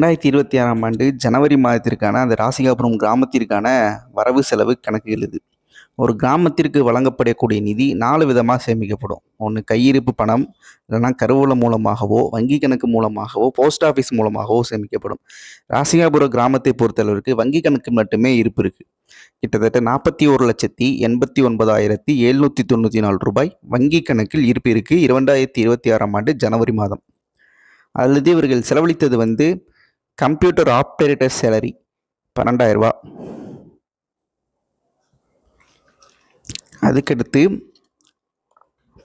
2026ஆம் ஆண்டு ஜனவரி மாதத்திற்கான அந்த ராசிகாபுரம் கிராமத்திற்கான வரவு செலவு கணக்குகள் இது. ஒரு கிராமத்திற்கு வழங்கப்படக்கூடிய நிதி 4 விதமா சேமிக்கப்படும். ஒண்ணு கையிருப்பு பணம், இல்லன்னா கருவூலம் மூலமாகவோ, வங்கி கணக்கு மூலமாகவோ, போஸ்ட் ஆஃபீஸ் மூலமாகவோ சேமிக்கப்படும். ராசிகாபுரம் கிராமத்தை பொறுத்தளவிற்கு வங்கி கணக்கு மட்டுமே இருப்பு இருக்கு. கிட்டத்தட்ட ரூ. 41,89,794 வங்கி கணக்கில் இருப்பு இருக்கு 2026ஆம் ஆண்டு ஜனவரி மாதம். அல்லது இவர்கள் செலவழித்தது கம்ப்யூட்டர் ஆப்ரேட்டர் சேலரி 12,000 ரூபாய். அதுக்கடுத்து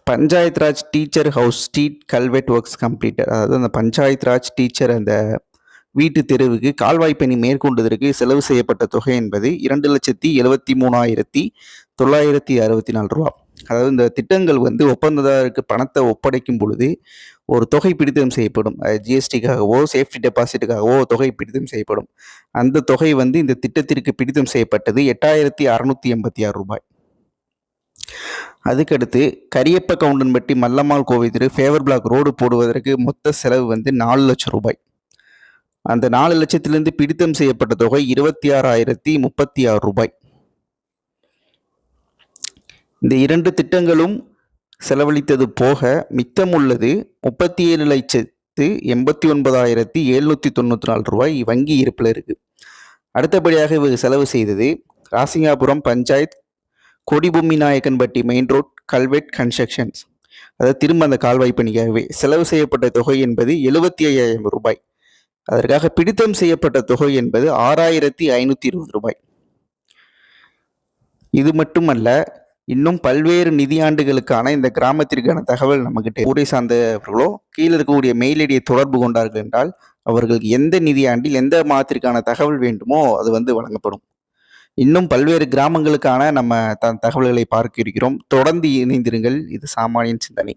panchayat Raj teacher house street culvert works completed, அதாவது அந்த பஞ்சாயத் ராஜ் டீச்சர் அந்த வீட்டு தெருவுக்கு கால்வாய் பணி மேற்கொண்டதற்கு செலவு செய்யப்பட்ட தொகை என்பது 2,73,964 ரூபா. அதாவது இந்த திட்டங்கள் ஒப்பந்ததாரருக்கு பணத்தை ஒப்படைக்கும் பொழுது ஒரு தொகை பிடித்தம் செய்யப்படும். ஜிஎஸ்டிக்காகவோ சேஃப்டி டெபாசிட்டுக்காகவோ தொகை பிடித்தம் செய்யப்படும். அந்த தொகை இந்த திட்டத்திற்கு பிடித்தம் செய்யப்பட்டது 8,686 ரூபாய். அதுக்கடுத்து கரியப்ப கவுண்டன்பட்டி மல்லம்மாள் கோவில் தெரு ஃபேவர் பிளாக் ரோடு போடுவதற்கு மொத்த செலவு 4 லட்சம் ரூபாய். அந்த 4 லட்சத்திலிருந்து பிடித்தம் செய்யப்பட்ட தொகை 26,036 ரூபாய். இந்த 2 திட்டங்களும் செலவழித்தது போக மிச்சம் உள்ளது 37,89,794 ரூபாய் வங்கி இருப்பில் இருக்கு. அடுத்தபடியாக இவர் செலவு செய்தது ராசிங்காபுரம் பஞ்சாயத் கொடிபூமி Nayakkanpatti main road culvert constructions, அதாவது திரும்ப அந்த கால்வாய் பணிக்காகவே செலவு செய்யப்பட்ட தொகை என்பது 75,000 ரூபாய். அதற்காக பிடித்தம் செய்யப்பட்ட தொகை என்பது 6,520 ரூபாய். இது மட்டுமல்ல, இன்னும் பல்வேறு நிதியாண்டுகளுக்கான இந்த கிராமத்திற்கான தகவல் நம்மகிட்ட ஊரை சார்ந்தவர்களோ கீழே இருக்கக்கூடிய மெயில் ஐடியை தொடர்பு கொண்டார்கள் என்றால் அவர்களுக்கு எந்த நிதியாண்டில் எந்த மாதத்திற்கான தகவல் வேண்டுமோ அது வழங்கப்படும். இன்னும் பல்வேறு கிராமங்களுக்கான நம்ம தகவல்களை பார்க்க இருக்கிறோம். தொடர்ந்து இணைந்திருங்கள். இது சாமானியன் சிந்தனை.